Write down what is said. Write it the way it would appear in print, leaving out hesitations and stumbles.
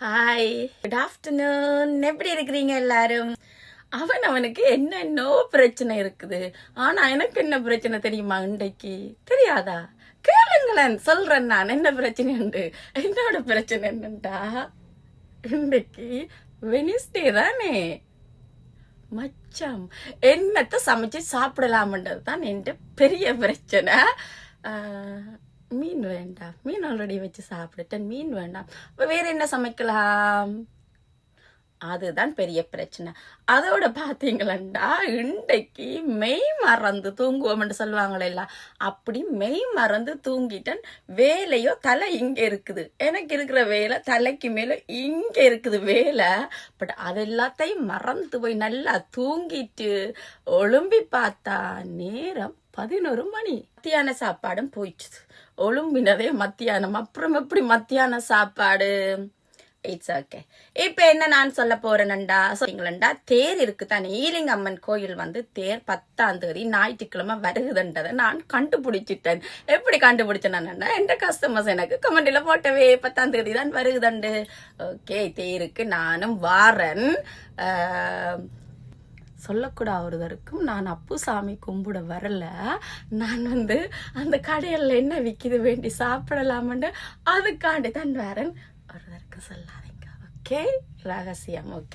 Hi, good afternoon. எப்படி இருக்கிறீங்க எல்லாரும்? அவனுக்கு என்னென்னோ பிரச்சனை இருக்குது. ஆனா எனக்கு என்ன பிரச்சனை தெரியுமா? இன்றைக்கு தெரியாதா? கேளுங்களேன், சொல்றேன் நான் என்ன பிரச்சனை உண்டு. என்னோட பிரச்சனை என்னண்டா, இன்றைக்கு வெனிஸ்டே தானே மச்சாம். என்னத்தை சமைச்சு சாப்பிடலாம்ன்றது தான் என் பெரிய பிரச்சனை. மீன் வேண்டாம், மீன் ஆல்ரெடி வச்சு சாப்பிட்டுட்டேன். மீன் வேண்டாம், வேற என்ன சமைக்கலாம்? அதுதான் பெரிய பிரச்சனை. அதோட பாத்தீங்களா, இன்றைக்கு மெய் மறந்து தூங்குவோம்னு சொல்லுவாங்களே, அப்படி மெய் மறந்து தூங்கிட்டேன். வேலையோ தலை இங்க இருக்குது, எனக்கு இருக்கிற வேலை தலைக்கு மேல இங்க இருக்குது வேலை. பட் அது எல்லாத்தையும் மறந்து போய் நல்லா தூங்கிட்டு ஒழும்பி பார்த்தா நேரம் 11 மணி. மத்தியான சாப்பாடும் போயிடுச்சு. ஒழும்பினதே மத்தியானம், அப்புறம் எப்படி மத்தியான சாப்பாடு? It's okay. இப்ப என்ன நான் சொல்ல போறேன்டா, சொல்றீங்களா, தேர் இருக்குதானே, ஈலிங் அம்மன் கோயில் வந்து தேர் 10ஆம் தேதி ஞாயிற்றுக்கிழமை வருகுதுன்றதை நான் கண்டுபிடிச்சிட்டேன். எப்படி கண்டுபிடிச்சேன்னா, எந்த கஸ்டமர்ஸ் எனக்கு கமெண்ட்ல போட்டவே 10ஆம் தேதி தான் வருகுதுண்டு. ஓகே, தேருக்கு நானும் வாரன். சொல்லக்கூடாது ஒருவருக்கும், நான் அப்புசாமி கும்பிட வரல. நான் வந்து அந்த கடையில் என்ன விற்கிது வேண்டி சாப்பிடலாமண்டு அதுக்காண்டி தான் வரேன். ஒருவருக்கு சொல்லாதீங்க, ஓகே? ரகசியம், ஓகே?